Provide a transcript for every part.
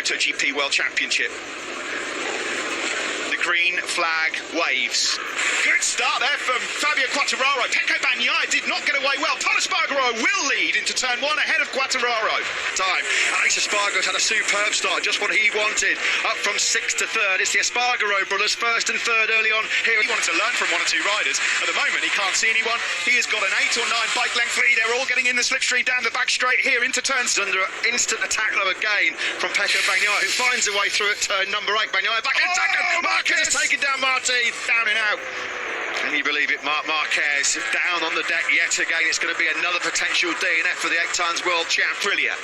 MotoGP World Championship. The green flag waves. Good start there from Fabio Quartararo. Pecco Bagnaia did not get away well. Pol Espargaro will lead into turn 1 ahead of Quartararo. Time. Alex Espargaro's had a superb start, just what he wanted. Up from 6th to 3rd. It's the Espargaro brothers, 1st and 3rd early on here. He wanted to learn from 1 or 2 riders. At the moment, he can't see anyone. He has got an 8 or 9 bike length lead. They're all getting in the slipstream down the back straight here into turns. Under instant attack though again from Pecco Bagnaia, who finds a way through at turn number 8. Bagnaia back in second. Marquez has taken down Martin. Down and out. Can you believe it? Marquez down on the deck yet again. It's going to be another potential DNF for the 8 times world champ. Brilliant.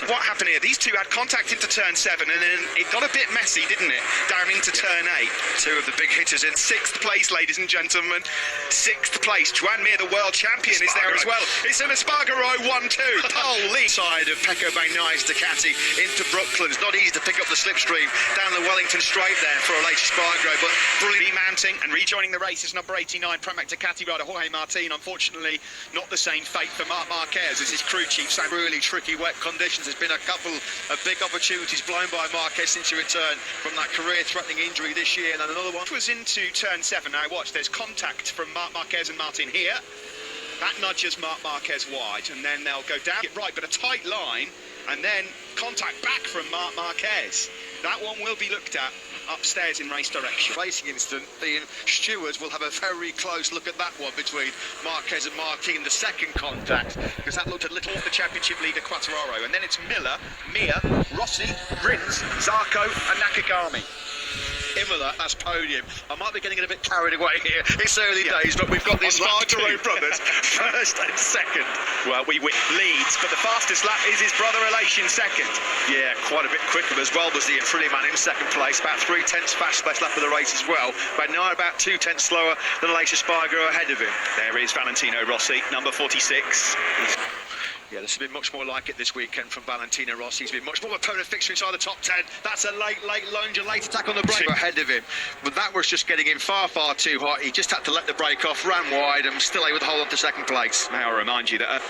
What happened here? These two had contact into turn 7 and then it got a bit messy, didn't it? Down into turn 8. Two of the big hitters in 6th place, ladies and gentlemen. 6th place. Joan Mir, the world champion, is there as well. It's an Espargaro 1-2. Holy. Side of Pecco Bagnaia's Ducati into Brooklands. Not easy to pick up the slipstream down the Wellington straight there for Alex Espargaro, but brilliant. Remounting and rejoining the race is number 89, Pramac Ducati rider Jorge Martin. Unfortunately, not the same fate for Marc Marquez as his crew chief. Some really tricky wet conditions. There's been a couple of big opportunities blown by Marquez since he returned from that career-threatening injury this year, and then another one. Was into turn 7. Now watch, there's contact from Marc Marquez and Martin here. That nudges Marc Marquez wide, and then they'll go down. Right, but a tight line, and then contact back from Marc Marquez. That one will be looked at upstairs in race direction. Racing instant, the stewards will have a very close look at that one between Marquez and Martin, the second contact, because that looked a little off the championship leader Quartararo, and then it's Miller, Mir, Rossi, Rins, Zarco and Nakagami. Imola, that's podium. I might be getting a bit carried away here. It's early days, but we've got the Espargaro brothers 1st and 2nd. Well, we win leads, but the fastest lap is his brother Elation 2nd. Yeah, quite a bit quicker as well was the Aprilia man in 2nd place. About 3/10 fastest lap of the race as well. Bagnaia about 2/10 slower than Alex Espargaro ahead of him. There is Valentino Rossi, number 46. Yeah, this has been much more like it this weekend from Valentino Rossi. He's been much more of a permanent fixture inside the top 10. That's a late lunge, a late attack on the brake ahead of him. But that was just getting him far too hot. He just had to let the brake off, ran wide, and still able to hold on to 2nd place. May I remind you that...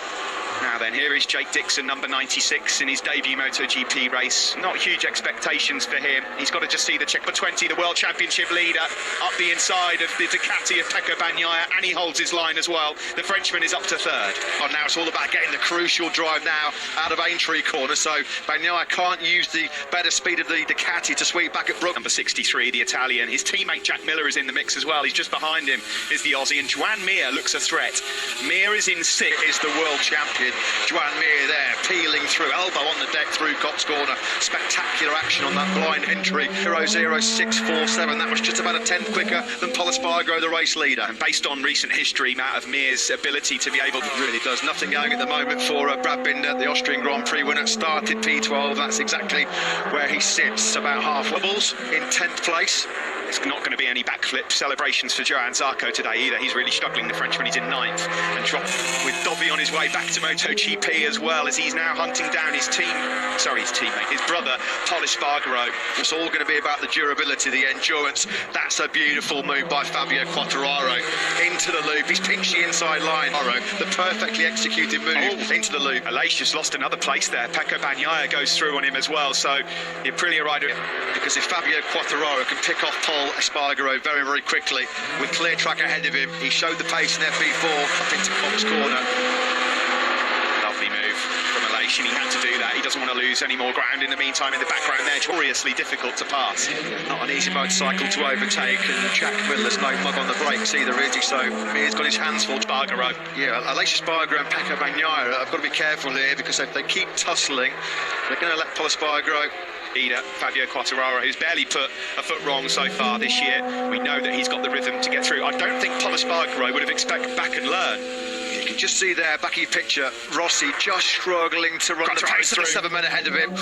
Now then, here is Jake Dixon, number 96, in his debut MotoGP race. Not huge expectations for him. He's got to just see the check for 20, the World Championship leader, up the inside of the Ducati of Pecco Bagnaia, and he holds his line as well. The Frenchman is up to 3rd. Oh, now it's all about getting the crucial drive now out of Aintree corner, so Bagnaia can't use the better speed of the Ducati to sweep back at Brook. Number 63, the Italian. His teammate Jack Miller is in the mix as well. He's just behind him is the Aussie, and Joan Mir looks a threat. Mir is in 6th. Is the world champion. Joan Mir there, peeling through, elbow on the deck through Cox Corner. Spectacular action on that blind entry. 0.0647. That was just about a 10th quicker than Pol Espargaro, the race leader. And based on recent history, Matt, of Mir's ability to be able to... Really does. Nothing going at the moment for Brad Binder, the Austrian Grand Prix winner. Started P12. That's exactly where he sits. About half wobbles in 10th place. It's not going to be any backflip celebrations for Johann Zarco today either. He's really struggling, the Frenchman. He's in 9th and dropped with Dovi on his way back to MotoGP as well, as he's now hunting down his teammate, his brother, Pol Espargaro. It's all going to be about the durability, the endurance. That's a beautiful move by Fabio Quartararo into the loop. He's pinched the inside line. The perfectly executed move into the loop. Aleix just lost another place there. Pecco Bagnaia goes through on him as well, so the Aprilia rider... Because if Fabio Quartararo can pick off Pol Espargaro very quickly with clear track ahead of him, he showed the pace in FP4 up into Cox Corner. Lovely move from Aleix, and he had to do that. He doesn't want to lose any more ground in the meantime. In the background there, notoriously difficult to pass. Not an easy motorcycle to overtake, and Jack Miller's no mug on the brakes either, is he? So Mir's got his hands full. Espargaro. Yeah, Alex Espargaro and Pecco Bagnaia have got to be careful here, because if they keep tussling, they're going to let Pol Espargaro... Leader Fabio Quartararo, who's barely put a foot wrong so far this year. We know that he's got the rhythm to get through. I don't think Pol Espargaro would have expected back and learn. You can just see there, back of your picture, Rossi just struggling to run the pace of the 7 men ahead of him.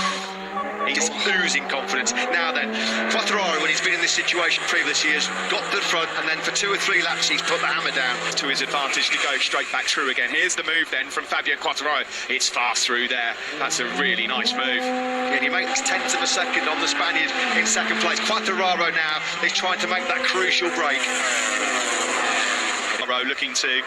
He's losing confidence. Now then, Quartararo, when he's been in this situation previously, has got the front, and then for 2 or 3 laps he's put the hammer down. To his advantage to go straight back through again. Here's the move then from Fabio Quartararo. It's fast through there. That's a really nice move. Yeah, he makes 1/10 of a second on the Spaniard in 2nd place. Quartararo now is trying to make that crucial break. Quartararo looking to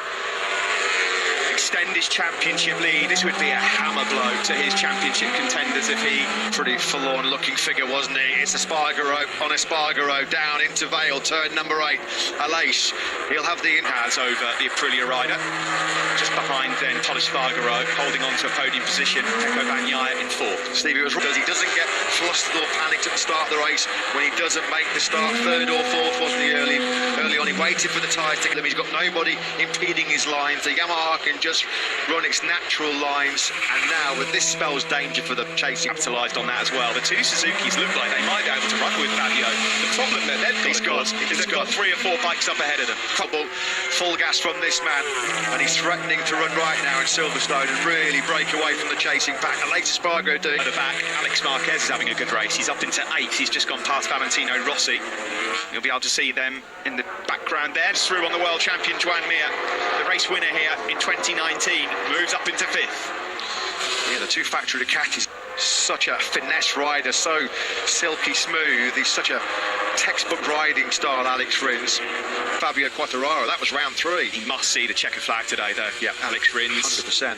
extend his championship lead. This would be a hammer blow to his championship contenders if he... Pretty forlorn looking figure, wasn't he? It's Espargaro on Espargaro, down into Vale, turn number 8. Aleix, he'll have the has over the Aprilia rider. Just behind then Todd Espargaro, holding on to a podium position. Pecco Bagnaia in 4th. Stevie was right. He doesn't get flustered or panicked at the start of the race when he doesn't make the start. 3rd or 4th, wasn't he, early on? He waited for the tyres to get them. He's got nobody impeding his lines. The Yamaha can just run its natural lines, and now with this spells danger for the chasing. Capitalised on that as well. The two Suzukis look like they might be able to run with Fabio. The problem that they've got is they've got 3 or 4 bikes up ahead of them. Couple full gas from this man, and he's threatening to run right now in Silverstone and really break away from the chasing pack. Aleix Espargaro doing at the back. Alex Marquez is having a good race. He's up into 8th. He's just gone past Valentino Rossi. You'll be able to see them in the background there. Just through on the world champion Joan Mir, the race winner here in 2019, moves up into 5th. Yeah, the 2 factory Ducatis. Such a finesse rider, so silky smooth. He's such a textbook riding style, Alex Rins. Fabio Quartararo, that was round 3. He must see the checkered flag today, though. Yeah, Alex Rins. 100%.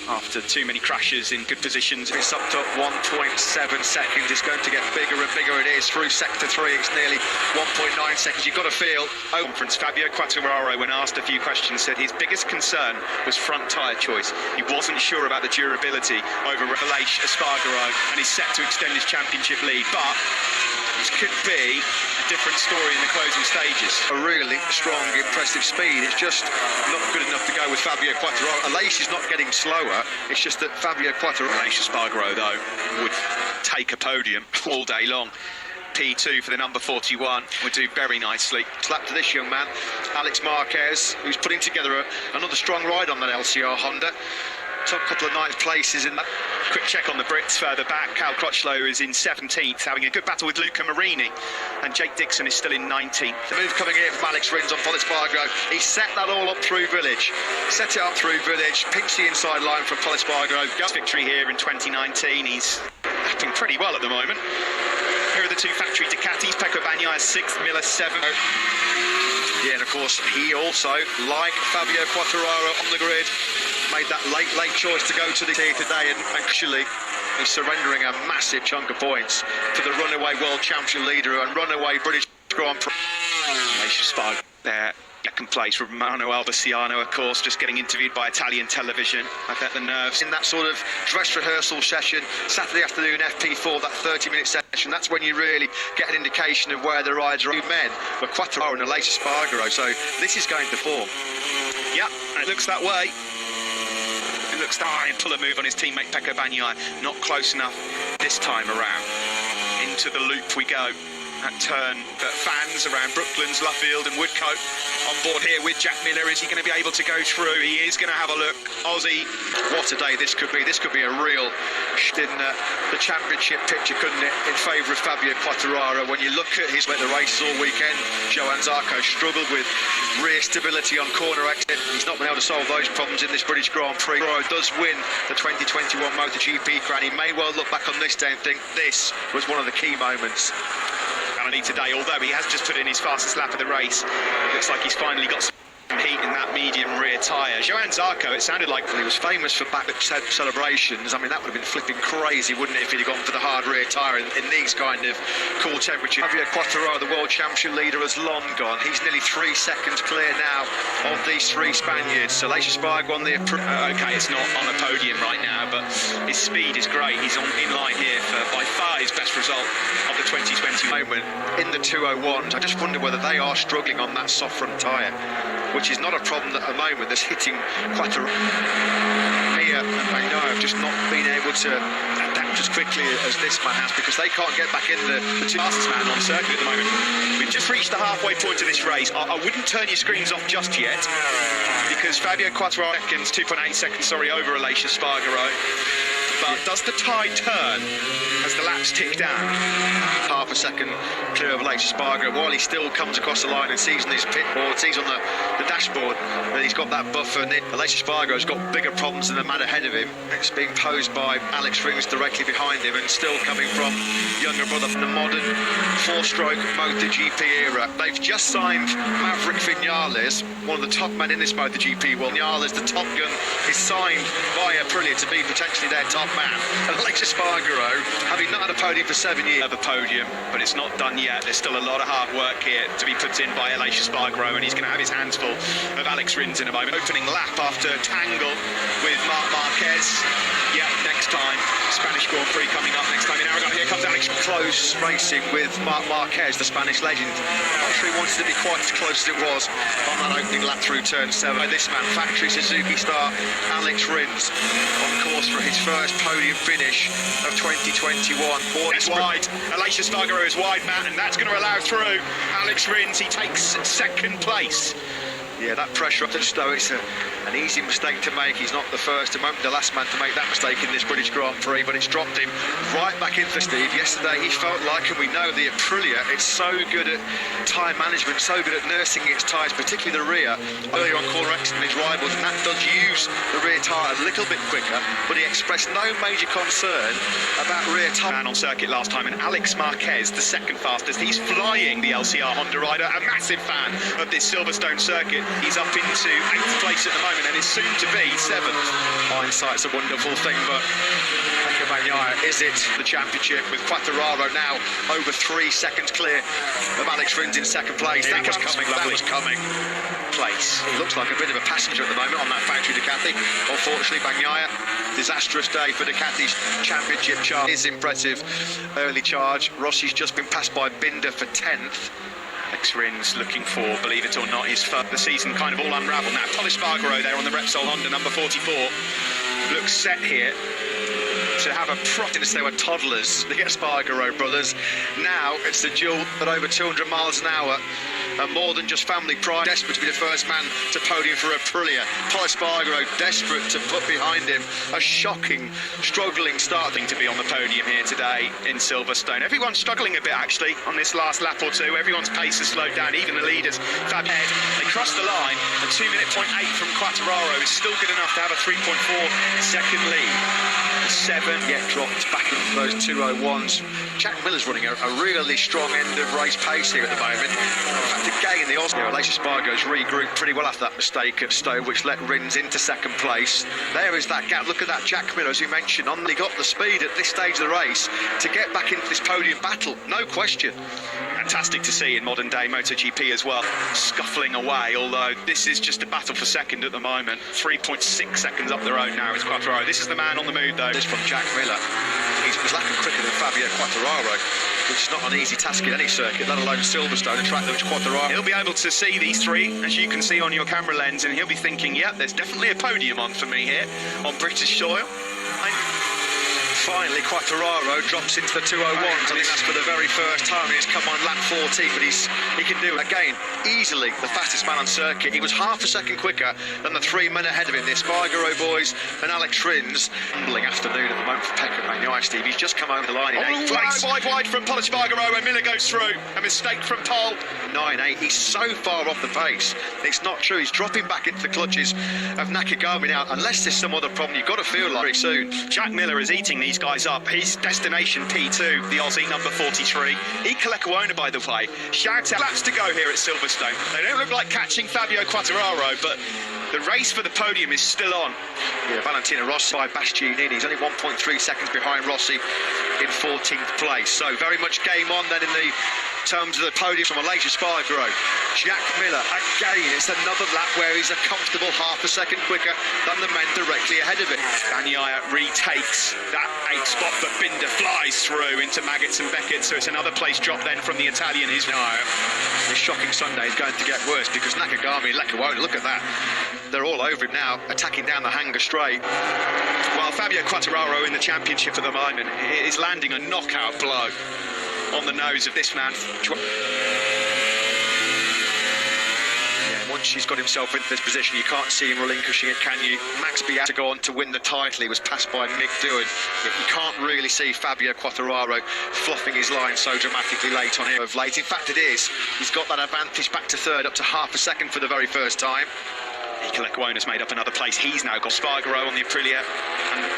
After too many crashes in good positions. It's up to 1.7 seconds. It's going to get bigger and bigger. It is through sector 3. It's nearly 1.9 seconds. You've got to feel. Conference. Fabio Quartararo, when asked a few questions, said his biggest concern was front tyre choice. He wasn't sure about the durability over Aleix Espargaro, and he's set to extend his championship lead. But this could be a different story in the closing stages. A really strong, impressive speed. It's just not good enough to go with Fabio Quartararo. Aleix is not getting slower. It's just that Fabio Quartararo... Aleix Espargaro, though, would take a podium all day long. P2 for the number 41 would do very nicely. Slap to this young man, Alex Marquez, who's putting together another strong ride on that LCR Honda. Top couple of ninth places in that. Quick check on the Brits further back. Cal Crutchlow is in 17th, having a good battle with Luca Marini, and Jake Dixon is still in 19th. The move coming in from Alex Rins on Todd Espargaro. He set that all up through Village. Set it up through Village, pinched the inside line from Todd Espargaro. Just victory here in 2019. He's acting pretty well at the moment. Here are the 2 factory Ducatis. Pecco Bagnaia 6th, Miller 7th. Yeah, and of course, he also, like Fabio Quartararo on the grid, made that late choice to go to the here today, and actually is surrendering a massive chunk of points to the runaway world champion leader and runaway British Grand Prix. Aleix Espargaro there. Second place, Romano Albiciano, of course, just getting interviewed by Italian television. I bet the nerves. In that sort of dress rehearsal session, Saturday afternoon, FP4, that 30-minute session, that's when you really get an indication of where the rides are. 2 men were Quartararo and Aleix Espargaro, so this is going to form. Yeah, it looks that way. It looks that way. Pull a move on his teammate Pecco Bagnaia. Not close enough this time around. Into the loop we go. That turn that fans around Brooklands, Luffield and Woodcote on board here with Jack Miller. Is he going to be able to go through? He is going to have a look. Aussie. What a day this could be. This could be a real in the championship picture, couldn't it, in favour of Fabio Quartararo. When you look at his the races all weekend, Johann Zarco struggled with rear stability on corner exit. He's not been able to solve those problems in this British Grand Prix. Quartararo does win the 2021 MotoGP crown. He may well look back on this day and think this was one of the key moments today, although he has just put in his fastest lap of the race. It looks like he's finally got some heat in that medium rear tyre. Johann Zarco, it sounded like he was famous for back celebrations. I mean, that would have been flipping crazy, wouldn't it, if he'd gone for the hard rear tyre in these kind of cool temperatures. Fabio Quartararo, the world champion leader, has long gone. He's nearly 3 seconds clear now of these 3 Spaniards. So Aleix Espargaro on the... OK, it's not on a podium right now, but his speed is great. He's in line here for by far his best result of the 2020 moment in the 201s. I just wonder whether they are struggling on that soft front tyre, which is not a problem at the moment. That's hitting quite a... Here, I know I've just not been able to adapt as quickly as this man has, because they can't get back in the 2 fastest man on circuit at the moment. We've just reached the halfway point of this race. I wouldn't turn your screens off just yet, because Fabio Quartararo seconds, 2.8 seconds, over Aleix Espargaro. but does the tide turn as the laps tick down? Half a second clear of Aleix Espargaro, while he still comes across the line and sees on his pit board, sees on the dashboard that he's got that buffer. And Aleix Espargaro's got bigger problems than the man ahead of him. It's being posed by Alex Rins directly behind him, and still coming from younger brother from the modern four-stroke MotoGP era. They've just signed Maverick Vinales, one of the top men in this MotoGP world. Vinales, the Top Gun, is signed by Aprilia to be potentially their top man. And Aleix Espargaro, having not had a podium for 7 years, Of a podium, but it's not done yet. There's still a lot of hard work here to be put in by Aleix Espargaro, and he's going to have his hands full of Alex Rins in a moment. Opening lap after tangle with Marc Marquez. Yeah, next time. Spanish Grand Prix coming up next time in Aragon. Here comes Alex. close racing with Marc Marquez, the Spanish legend. I'm sure he wanted to be quite as close as it was on that opening lap through turn 7. This man, factory Suzuki star Alex Rins, on course for his first podium finish of 2021. It's wide. Aleix Espargaro is wide, Matt, and that's going to allow through Alex Rins. He takes second place. Yeah, that pressure up to Stowe, it's an easy mistake to make. He's not the first and won't be the last man to make that mistake in this British Grand Prix, but it's dropped him right back into Steve. Yesterday he felt like, and we know the Aprilia, it's so good at tyre management, so good at nursing its tyres, particularly the rear. Earlier on corner exit than his rivals, and that does use the rear tyre a little bit quicker, but he expressed no major concern about rear tyre. Man on circuit last time, and Alex Marquez, the second fastest. He's flying the LCR Honda rider, a massive fan of this Silverstone circuit. He's up into 8th place at the moment and is soon to be 7th. Hindsight's a wonderful thing, but is it the championship with Quartararo now over 3 seconds clear of Alex Rins in second place? That was coming. Place. He looks like a bit of a passenger at the moment on that factory Ducati. Unfortunately, Bagnaia, disastrous day for Ducati's championship charge. Is impressive early charge. Rossi's just been passed by Binder for 10th. Alex Rins looking for, believe it or not, his first. The season kind of all unravelled now. Aleix Espargaro there on the Repsol Honda number 44 looks set here to have a since they were toddlers, the Espargaro brothers. Now it's the duel at over 200 miles an hour, and more than just family pride. Desperate to be the first man to podium for Aprilia. Paul Espargaro desperate to put behind him a shocking, struggling starting to be on the podium here today in Silverstone. Everyone's struggling a bit actually on this last lap or two. Everyone's pace has slowed down, even the leaders. Fab Head, they crossed the line. A 2-minute 0.8 from Quartararo is still good enough to have a 3.4 second lead. 7 yet dropped back into those 2:01s. Jack Miller's running a really strong end of race pace here at the moment. In fact, again, the Oscar, Aleix Espargaro's regrouped pretty well after that mistake at Stowe, which let Rins into second place. There is that gap. Look at that, Jack Miller, as you mentioned, only got the speed at this stage of the race to get back into this podium battle, no question. Fantastic to see in modern day MotoGP as well, scuffling away, although this is just a battle for second at the moment. 3.6 seconds up the road now is Quartararo. This is the man on the move though. This from Jack Miller. He's lacking quicker than Fabio Quartararo, which is not an easy task in any circuit, let alone Silverstone, a track that which Quartararo. He'll be able to see these three, as you can see on your camera lens, and he'll be thinking, yeah, there's definitely a podium on for me here on British soil. Finally, Quartararo drops into the 2:01s. I think that's for the very first time. He's come on lap 14, but he can do it again easily. The fastest man on circuit. He was half a second quicker than the 3 men ahead of him. The Espargaro boys and Alex Rins. Humbling afternoon at the moment for Pecco Bagnaia, Steve. He's just come over the line in 8th place. Wide from Paul Espargaro, and Miller goes through. A mistake from Paul. 9.8. He's so far off the pace. It's not true. He's dropping back into the clutches of Nakagami now. Unless there's some other problem, you've got to feel like very soon. Jack Miller is eating these guys up. His destination P2, the Aussie number 43. Ikalekuona, by the way. Shout out. Laps to go here at Silverstone. They don't look like catching Fabio Quartararo, but the race for the podium is still on. Yeah, Valentino Rossi by Bastianini. He's only 1.3 seconds behind Rossi in 14th place. So very much game on then in the terms of the podium from Aleix Espargaro. Jack Miller, again, it's another lap where he's a comfortable half a second quicker than the men directly ahead of him. Bagnaia retakes that 8th spot, but Binder flies through into Maggots and Beckett, so it's another place drop then from the Italian. This shocking Sunday is going to get worse because Nakagami and Lekuona, look at that. They're all over him now, attacking down the Hanger Straight. While Fabio Quartararo in the championship at the moment is landing a knockout blow on the nose of this man. Once he's got himself into this position, you can't see him relinquishing it, can you? Max Biaggi to go on to win the title. He was passed by Mick Doohan. You can't really see Fabio Quartararo fluffing his line so dramatically late on him of late. In fact, it is. He's got that advantage back to third, up to half a second for the very first time. Iker Lecuona's made up another place. He's now got Spargaro on the Aprilia. And the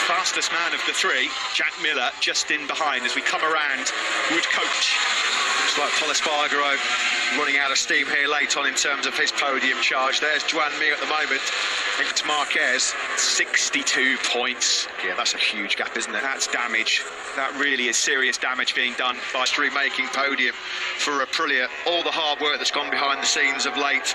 fastest man of the three, Jack Miller, just in behind as we come around Wood Coach. Looks like Pol Espargaro running out of steam here late on in terms of his podium charge. There's Joan Mir at the moment. It's Marquez. 62 points. Yeah, that's a huge gap, isn't it? That's damage. That really is serious damage being done by Making podium for Aprilia. All the hard work that's gone behind the scenes of late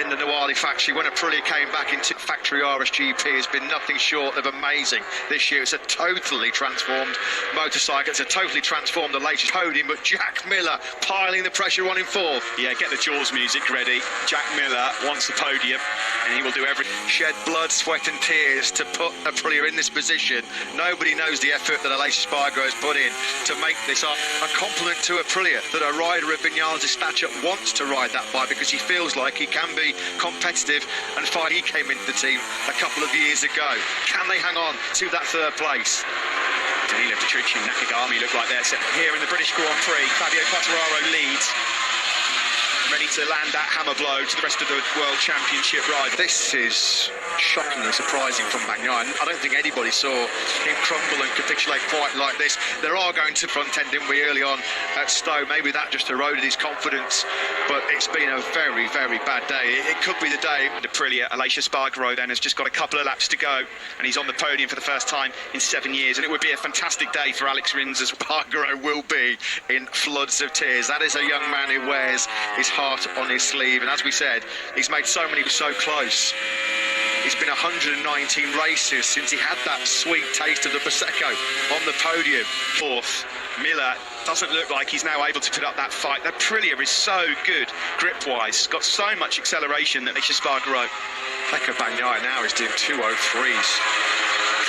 in the Nuwali factory. When Aprilia came back into factory RSGP, has been nothing short of amazing this year. It's a totally transformed motorcycle. It's a totally transformed the latest podium, but Jack Miller piling the pressure on in fourth. Yeah, get the Jaws music ready. Jack Miller wants the podium and he will do everything. Shed blood, sweat and tears to put Aprilia in this position. Nobody knows the effort that Aleix Espargaro has put in to make this a compliment to Aprilia, that a rider of Vinales' stature wants to ride that bike because he feels like he can be competitive, and he came into the team a couple of years ago. Can they hang on to that third place? Danilo Petrucci and Nakagami look like they're set here in the British Grand Prix. Fabio Quartararo leads, ready to land that hammer blow to the rest of the World Championship rival. This is shockingly surprising from Bagnaia. I don't think anybody saw him crumble and capitulate quite like this. There are going to front end, didn't we, early on at Stowe? Maybe that just eroded his confidence, but it's been a very, very bad day. It could be the day. Aprilia, Aleix Espargaro then has just got a couple of laps to go, and he's on the podium for the first time in 7 years, and it would be a fantastic day for Alex Rins as Espargaro will be in floods of tears. That is a young man who wears his heart on his sleeve, and as we said, he's made so many so close. It's been 119 races since he had that sweet taste of the Prosecco on the podium. Fourth, Miller doesn't look like he's now able to put up that fight. The Aprilia is so good grip-wise, got so much acceleration that Aleix Espargaro. Pecco Bagnaia now is doing 203s.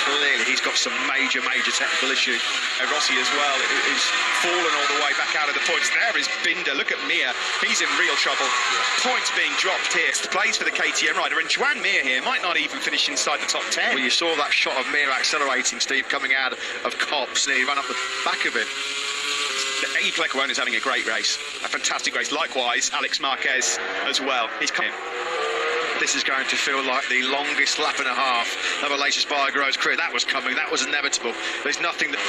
Clearly he's got some major technical issues. Rossi as well is fallen all the way back out of the points. There is Binder. Look at Mir. He's in real trouble. Points being dropped here. Plays for the KTM rider, and Joan Mir here might not even finish inside the top 10. Well, you saw that shot of Mir accelerating, Steve, coming out of Copse, and he ran up the back of it. Iker Lecuona is having a great race, a fantastic race. Likewise, Alex Marquez as well. He's coming. This is going to feel like the longest lap and a half of Aleix Espargaro's career. That was coming, that was inevitable. There's nothing that...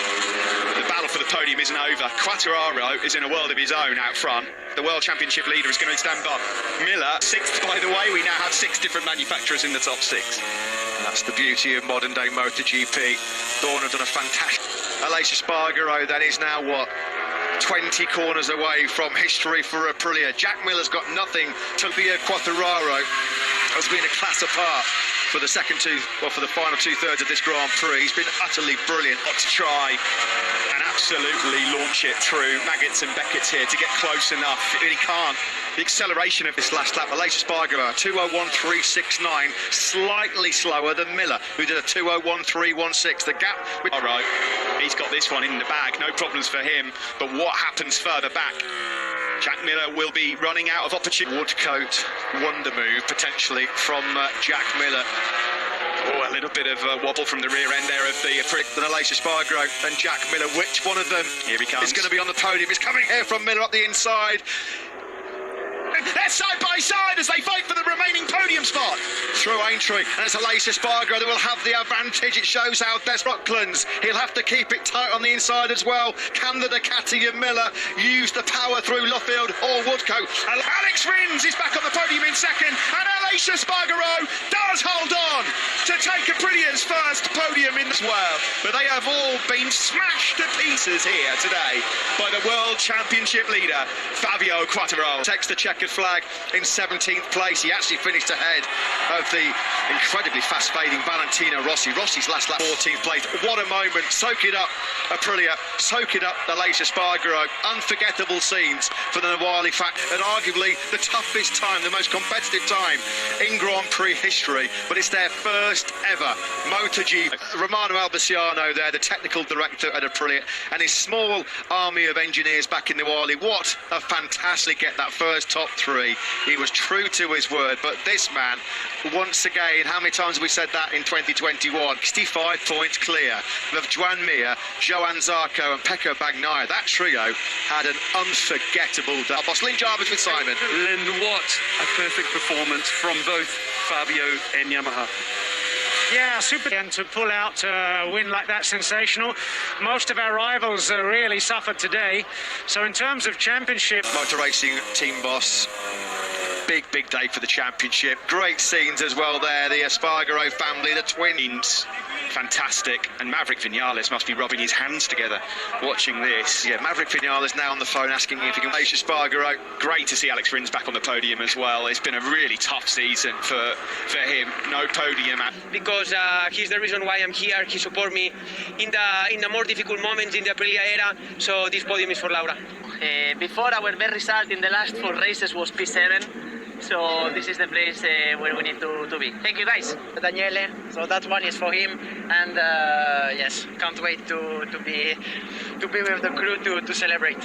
The battle for the podium isn't over. Quartararo is in a world of his own out front. The World Championship leader is going to stand by. Miller, sixth, by the way. We now have 6 different manufacturers in the top 6. And that's the beauty of modern day MotoGP. Dawn have done a fantastic... Aleix Espargaro then is now, what, 20 corners away from history for Aprilia. Jack Miller's got nothing to be. Quartararo has been a class apart for the for the final 2/3 of this Grand Prix. He's been utterly brilliant. Got to try and absolutely launch it through Maggots and Beckett's here to get close enough. He can't. The acceleration of this last lap, Aleix Espargaro, 2:01.369, slightly slower than Miller, who did a 2:01.316. The gap with... All right, he's got this one in the bag, no problems for him. But what happens further back? Jack Miller will be running out of opportunity. Woodcote wonder move, potentially, from Jack Miller. Oh, a little bit of a wobble from the rear end there of the Then Aleix Espargaro and Jack Miller. Which one of them here he comes. Is going to be on the podium? It's coming here from Miller up the inside. They're side by side as they fight for the remaining podium spot. Through Aintree, and it's Aleix Espargaro that will have the advantage. It shows how Des Brooklands. He'll have to keep it tight on the inside as well. Can the Ducati and Miller use the power through Luffield or Woodcote? Alex Rins is back on the podium in second, and Aleix Espargaro does hold on to take Aprilia's first podium in as well. But they have all been smashed to pieces here today by the World Championship leader, Fabio Quartararo. Takes the checkered flag in 17th place. He actually finished ahead of the incredibly fast-fading Valentino Rossi. Rossi's last lap, 14th place. What a moment. Soak it up, Aprilia. Soak it up, Aleix Espargaro. Unforgettable scenes for the Nuwali fact, and arguably the toughest time, the most competitive time in Grand Prix history. But it's their first ever MotoGP. Romano Albiciano there, the technical director at Aprilia, and his small army of engineers back in Nuwali. What a fantastic get, that first top 3. He was true to his word, but this man, once again, how many times have we said that in 2021? 65 points clear of Joan Mir, Johan Zarco and Pecco Bagnaia. That trio had an unforgettable day. Lynn Jarvis with Simon. Lynn, what a perfect performance from both Fabio and Yamaha. Yeah, super. And to pull out a win like that, sensational. Most of our rivals really suffered today. So in terms of championship... Motor Racing team boss. Big day for the championship. Great scenes as well there. The Espargaro family, the twins. Fantastic. And Maverick Vinales must be rubbing his hands together watching this. Yeah, Maverick Vinales now on the phone asking if he can face Espargaro. Great to see Alex Rins back on the podium as well. It's been a really tough season for him. No podium. Because he's the reason why I'm here. He supported me in the more difficult moments in the Aprilia era. So this podium is for Laura. Before, our best result in the last 4 races was P7. So this is the place where we need to be. Thank you, guys. Daniele, so that one is for him, and yes, can't wait to be with the crew to celebrate.